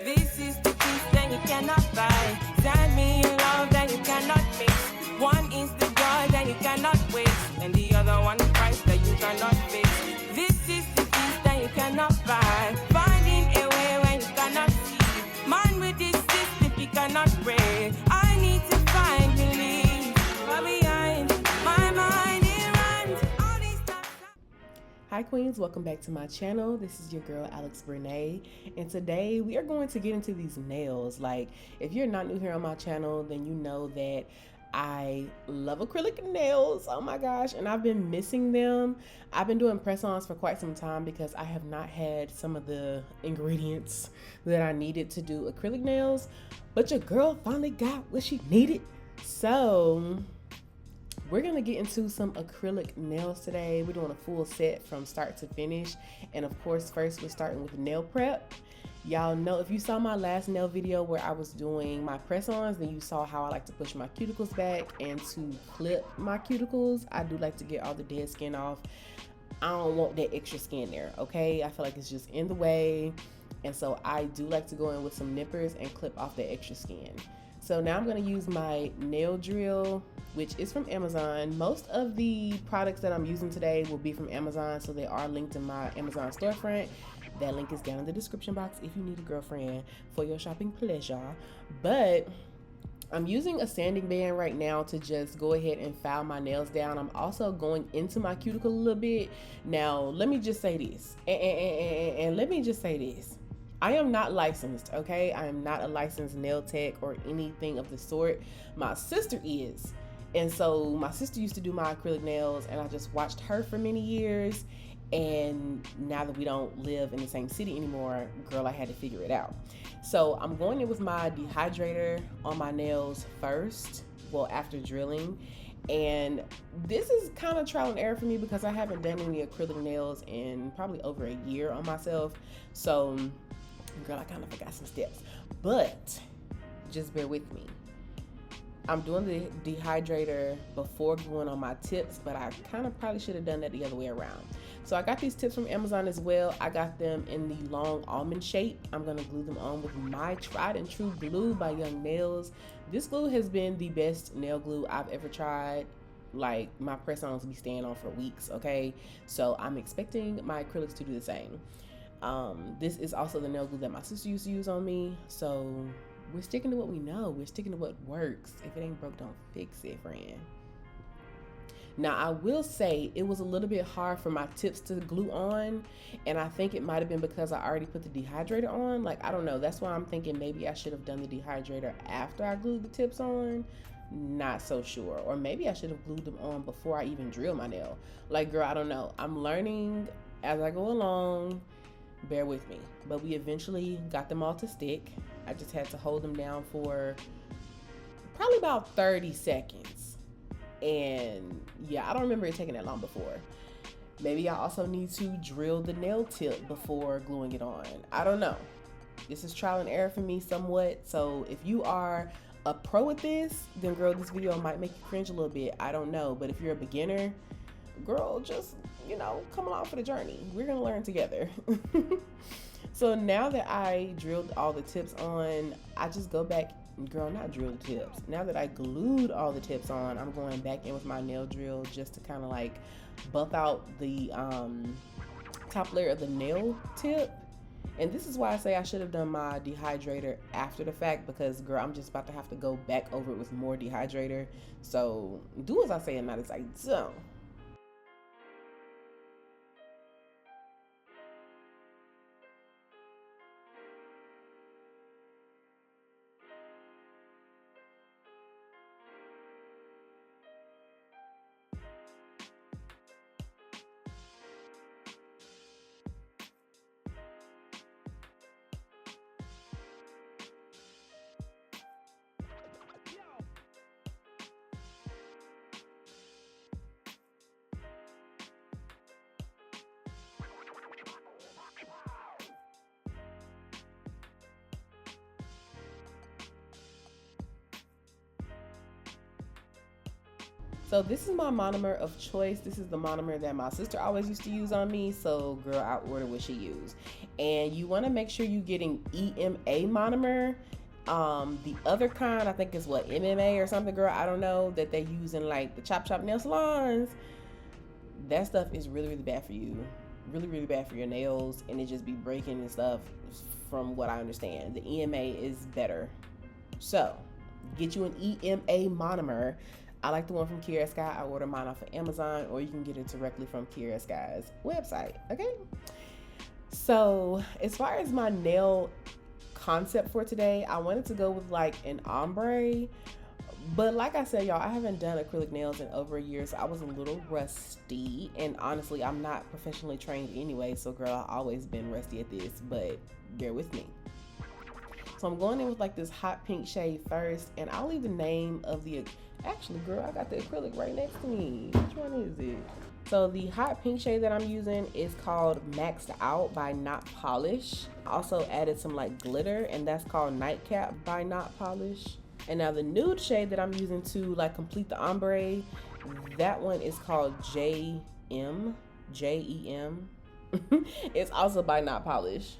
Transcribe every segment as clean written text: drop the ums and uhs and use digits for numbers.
This is the piece that you cannot buy. Send me in love that you cannot mix. One is the joy that you cannot waste, and the other one price that you cannot fix. This is the piece that you cannot buy. Finding a way when you cannot see. Man with this system he cannot pray. I need to find relief. Far behind my mind it runs. All these times. Hi Queens, welcome back to my channel. This is your girl Alex Brenae, and today we are going to get into these nails. Like, if you're not new here on my channel, then you know that I love acrylic nails. Oh my gosh, and I've been missing them. I've been doing press-ons for quite some time because I have not had some of the ingredients that I needed to do acrylic nails, but your girl finally got what she needed. So we're gonna get into some acrylic nails today. We're doing a full set from start to finish. And of course, first we're starting with nail prep. Y'all know, if you saw my last nail video where I was doing my press-ons, then you saw how I like to push my cuticles back and to clip my cuticles. I do like to get all the dead skin off. I don't want that extra skin there, okay? I feel like it's just in the way. And so I do like to go in with some nippers and clip off the extra skin. So now I'm gonna use my nail drill, which is from Amazon. Most of the products that I'm using today will be from Amazon, so they are linked in my Amazon storefront. That link is down in the description box if you need a girlfriend for your shopping pleasure. But I'm using a sanding band right now to just go ahead and file my nails down. I'm also going into my cuticle a little bit. Now, let me just say this, and let me just say this. I am not licensed, okay? I am not a licensed nail tech or anything of the sort. My sister is. And so my sister used to do my acrylic nails, and I just watched her for many years. And now that we don't live in the same city anymore, girl, I had to figure it out. So I'm going in with my dehydrator on my nails first, well, after drilling. And this is kind of trial and error for me because I haven't done any acrylic nails in probably over a year on myself. So girl, I kind of forgot some steps, but just bear with me. I'm doing the dehydrator before gluing on my tips, but I kind of probably should have done that the other way around. So I got these tips from Amazon as well. I got them in the long almond shape. I'm gonna glue them on with my tried and true glue by Young Nails. This glue has been the best nail glue I've ever tried. Like, my press-ons be staying on for weeks, okay? So I'm expecting my acrylics to do the same. This is also the nail glue that my sister used to use on me, so we're sticking to what we know. We're sticking to what works. If it ain't broke, don't fix it, friend. Now, I will say it was a little bit hard for my tips to glue on, and I think it might have been because I already put the dehydrator on. Like, I don't know. That's why I'm thinking maybe I should have done the dehydrator after I glued the tips on. Not so sure. Or maybe I should have glued them on before I even drill my nail. Like, girl, I don't know. I'm learning as I go along. Bear with me. But we eventually got them all to stick. I just had to hold them down for probably about 30 seconds. And yeah, I don't remember it taking that long before. Maybe I also need to drill the nail tip before gluing it on. I don't know. This is trial and error for me somewhat. So if you are a pro at this, then girl, this video might make you cringe a little bit. I don't know. But if you're a beginner, girl, just, you know, come along for the journey. We're gonna learn together. So now that I drilled all the tips on, I just go back, girl, not drill the tips. Now that I glued all the tips on, I'm going back in with my nail drill just to kind of like buff out the top layer of the nail tip. And this is why I say I should have done my dehydrator after the fact, because girl, I'm just about to have to go back over it with more dehydrator. So do as I say and not as I do. So this is my monomer of choice. This is the monomer that my sister always used to use on me. So girl, I ordered what she used. And you want to make sure you're getting EMA monomer. The other kind, I think is what, MMA or something, girl, I don't know, that they use in like the chop nail salons. That stuff is really, really bad for you. Really, really bad for your nails, and it just be breaking and stuff. From what I understand, the EMA is better. So get you an EMA monomer. I like the one from Kiara Sky. I order mine off of Amazon, or you can get it directly from Kiara Sky's website. Okay. So as far as my nail concept for today, I wanted to go with like an ombre. But like I said, y'all, I haven't done acrylic nails in over a year, so I was a little rusty. And honestly, I'm not professionally trained anyway, so girl, I've always been rusty at this, but bear with me. So I'm going in with like this hot pink shade first, and I'll leave the name of the, actually girl, I got the acrylic right next to me. Which one is it? So the hot pink shade that I'm using is called Maxed Out by Not Polish. I also added some like glitter, and that's called Nightcap by Not Polish. And now the nude shade that I'm using to like complete the ombre, that one is called JEM. It's also by Not Polish.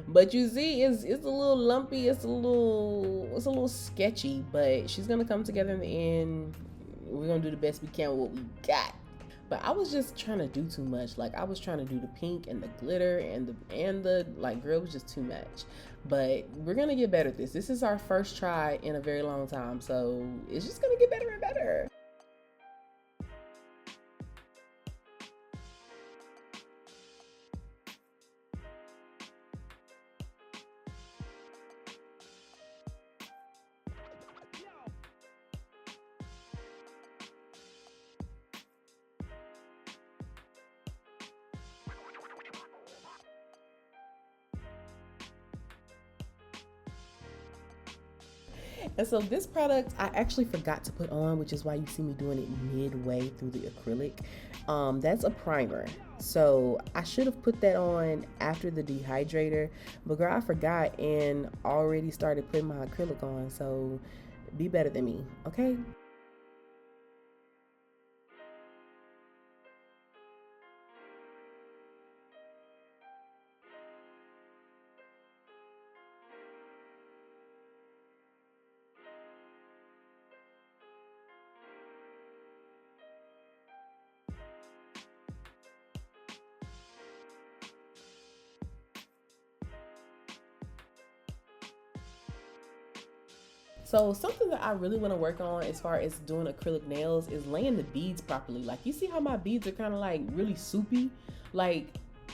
But you see, it's a little lumpy, it's a little sketchy, but she's gonna come together in the end. We're gonna do the best we can with what we got. But I was just trying to do too much. Like I was trying to do the pink and the glitter and the like, girl, it was just too much. But we're gonna get better at this. This is our first try in a very long time, so it's just gonna get better and better. And so this product I actually forgot to put on, which is why you see me doing it midway through the acrylic. That's a primer. So I should have put that on after the dehydrator, but girl, I forgot and already started putting my acrylic on. So be better than me, okay? So something that I really want to work on as far as doing acrylic nails is laying the beads properly. Like you see how my beads are kind of like really soupy? Like,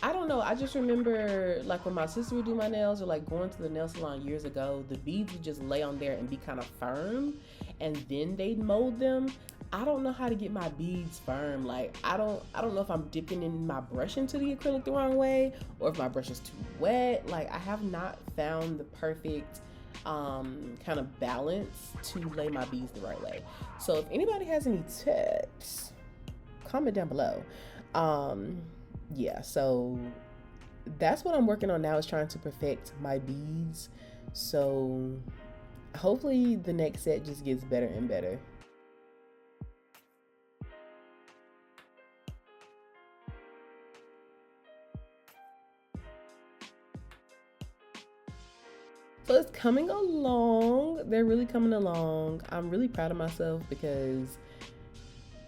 I don't know. I just remember like when my sister would do my nails or like going to the nail salon years ago, the beads would just lay on there and be kind of firm, and then they'd mold them. I don't know how to get my beads firm. Like I don't know if I'm dipping in my brush into the acrylic the wrong way or if my brush is too wet. Like I have not found the perfect kind of balance to lay my beads the right way. So if anybody has any tips, comment down below. Yeah, so that's what I'm working on now, is trying to perfect my beads. So hopefully the next set just gets better and better. So it's coming along. They're really coming along. I'm really proud of myself because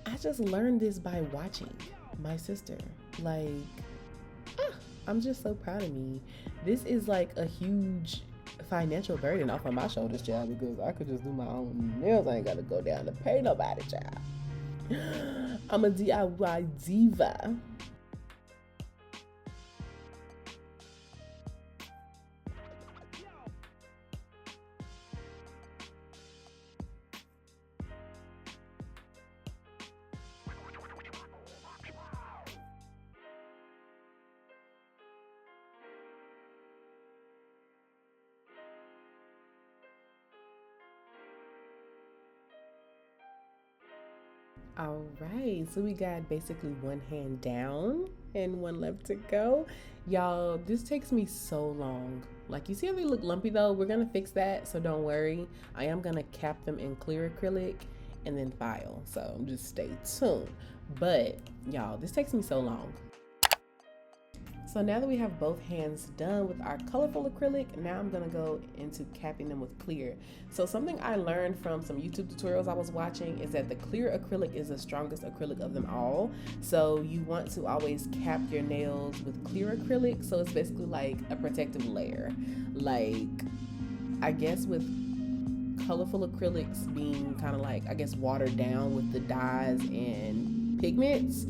I just learned this by watching my sister. Like, I'm just so proud of me. This is like a huge financial burden off of my shoulders, child, because I could just do my own nails. I ain't gotta go down to pay nobody, child. I'm a DIY diva. All right, so we got basically one hand down and one left to go. Y'all, this takes me so long. Like, you see how they look lumpy though? We're gonna fix that, so don't worry. I am gonna cap them in clear acrylic and then file, so just stay tuned. But y'all, this takes me so long. So now that we have both hands done with our colorful acrylic, now I'm gonna go into capping them with clear. So something I learned from some YouTube tutorials I was watching is that the clear acrylic is the strongest acrylic of them all. So you want to always cap your nails with clear acrylic. So it's basically like a protective layer. Like, I guess with colorful acrylics being kind of like, I guess, watered down with the dyes and pigments,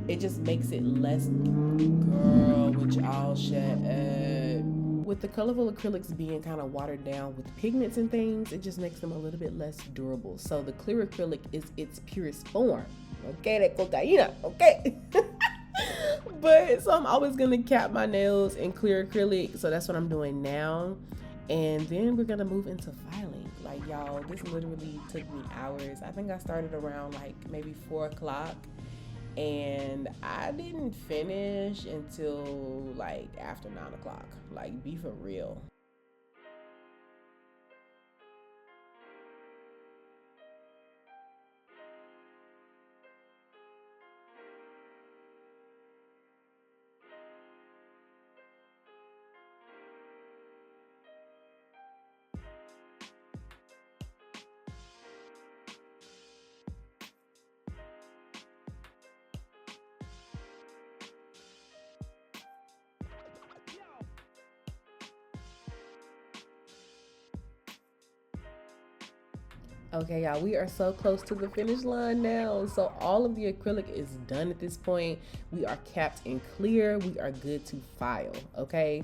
it just makes it less, girl, which y'all shut up. With the colorful acrylics being kind of watered down with pigments and things, it just makes them a little bit less durable. So the clear acrylic is its purest form. Okay, that cocaína, okay? But so I'm always gonna cap my nails in clear acrylic. So that's what I'm doing now. And then we're gonna move into filing. Like, y'all, this literally took me hours. I think I started around like maybe 4 o'clock. And I didn't finish until like after 9 o'clock. Like, be for real. Okay, y'all, we are so close to the finish line now. So all of the acrylic is done at this point. We are capped in clear. We are good to file, okay?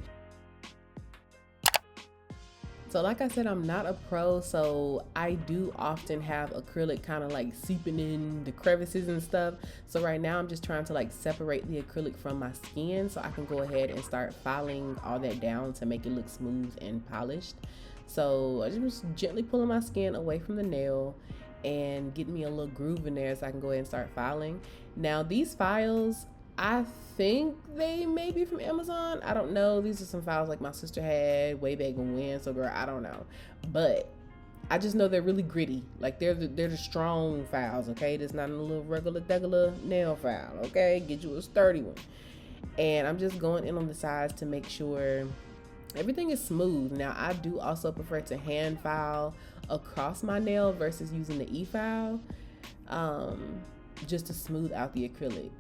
So like I said, I'm not a pro, so I do often have acrylic kind of like seeping in the crevices and stuff. So right now I'm just trying to like separate the acrylic from my skin so I can go ahead and start filing all that down to make it look smooth and polished. So I just gently pulling my skin away from the nail and getting me a little groove in there so I can go ahead and start filing. Now these files, I think they may be from Amazon. I don't know. These are some files like my sister had way back when, so girl, I don't know. But I just know they're really gritty. Like, they're the strong files, okay? It's not a little regular nail file, okay? Get you a sturdy one. And I'm just going in on the sides to make sure everything is smooth. Now, I do also prefer to hand file across my nail versus using the e-file, just to smooth out the acrylic.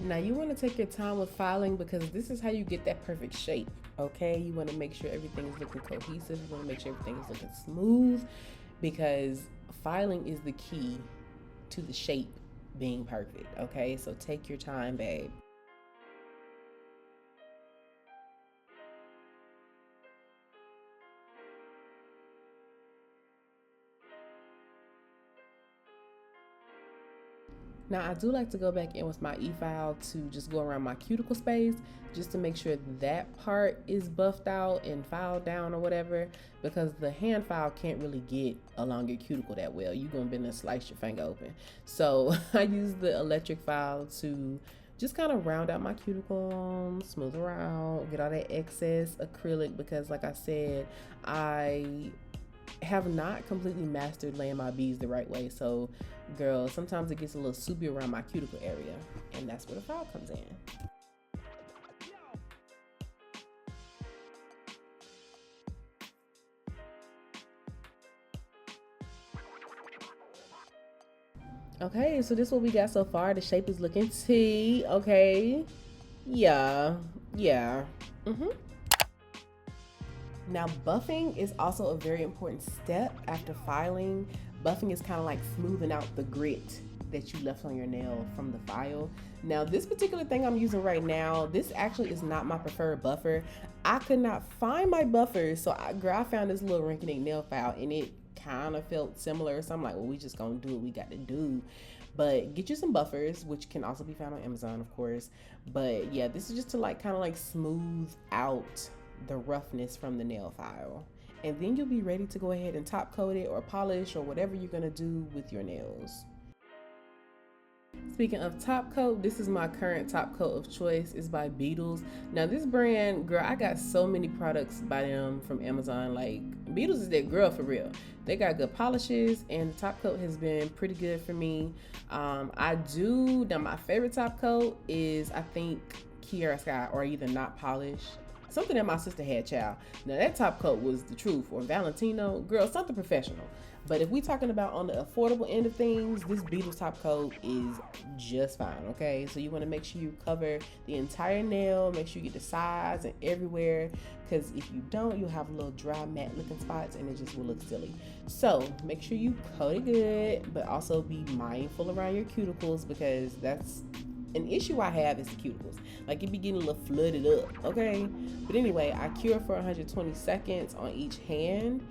Now you want to take your time with filing because this is how you get that perfect shape, okay? You want to make sure everything is looking cohesive. You want to make sure everything is looking smooth because filing is the key to the shape being perfect, okay? So take your time, babe. Now I do like to go back in with my e-file to just go around my cuticle space just to make sure that part is buffed out and filed down or whatever, because the hand file can't really get along your cuticle that well. You're gonna bend and slice your finger open. So I use the electric file to just kind of round out my cuticle, smooth around, get all that excess acrylic, because like I said, I have not completely mastered laying my beads the right way. So girl, sometimes it gets a little soupy around my cuticle area, and that's where the file comes in. Okay, so this is what we got so far. The shape is looking T, okay? Yeah. Now buffing is also a very important step after filing. Buffing is kind of like smoothing out the grit that you left on your nail from the file. Now this particular thing I'm using right now, this actually is not my preferred buffer. I could not find my buffer, so I found this little rinky-dink nail file, and it kind of felt similar. So I'm like, well, we just gonna do what we got to do. But get you some buffers, which can also be found on Amazon, of course. But yeah, this is just to like kind of like smooth out the roughness from the nail file. And then you'll be ready to go ahead and top coat it or polish or whatever you're gonna do with your nails. Speaking of top coat, this is my current top coat of choice. It's by Beetles. Now this brand, girl, I got so many products by them from Amazon. Like, Beetles is that girl for real. They got good polishes, and the top coat has been pretty good for me. Now my favorite top coat is, I think, Kiara Sky, or either Not Polished. Something that my sister had, child. Now that top coat was the truth. Or Valentino, girl, something professional. But if we talking about on the affordable end of things, this Beetles top coat is just fine, okay? So you want to make sure you cover the entire nail, make sure you get the sides and everywhere, because if you don't, you'll have little dry matte looking spots and it just will look silly. So make sure you coat it good, but also be mindful around your cuticles, because that's an issue I have, is the cuticles. Like, it be getting a little flooded up, okay? But anyway, I cure for 120 seconds on each hand.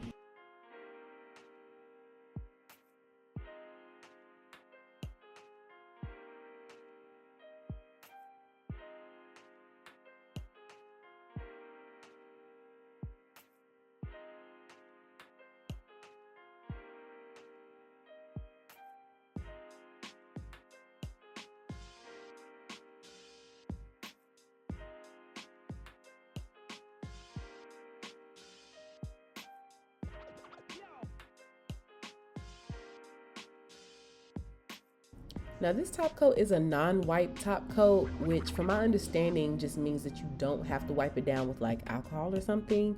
Now this top coat is a non-wipe top coat, which from my understanding just means that you don't have to wipe it down with like alcohol or something.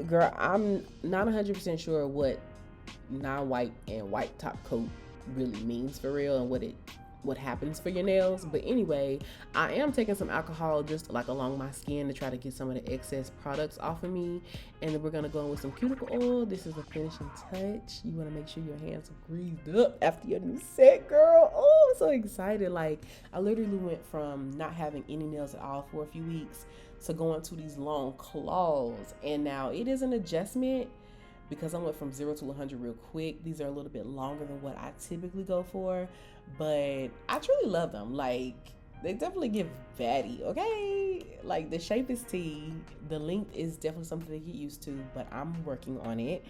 Girl, I'm not 100% sure what non-wipe and wipe top coat really means for real, and what happens for your nails. But anyway, I am taking some alcohol just like along my skin to try to get some of the excess products off of me. And then we're gonna go in with some cuticle oil. This is a finishing touch. You wanna make sure your hands are greased up after your new set, girl. Oh, I'm so excited. Like, I literally went from not having any nails at all for a few weeks to going to these long claws. And now it is an adjustment, because I went from 0 to 100 real quick. These are a little bit longer than what I typically go for, but I truly love them. Like, they definitely give fatty, okay? Like, the shape is T, the length is definitely something to get used to, but I'm working on it.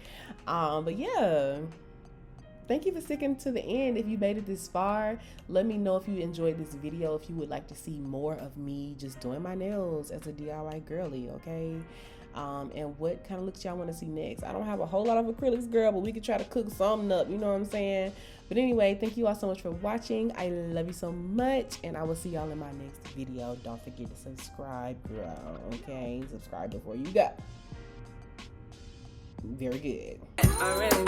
But yeah, thank you for sticking to the end. If you made it this far, let me know if you enjoyed this video, if you would like to see more of me just doing my nails as a DIY girly, okay? And what kind of looks y'all want to see next. I don't have a whole lot of acrylics, girl, but we could try to cook something up, you know what I'm saying? But anyway, thank you all so much for watching. I love you so much, and I will see y'all in my next video. Don't forget to subscribe, girl, okay? Subscribe before you go. Very good. I really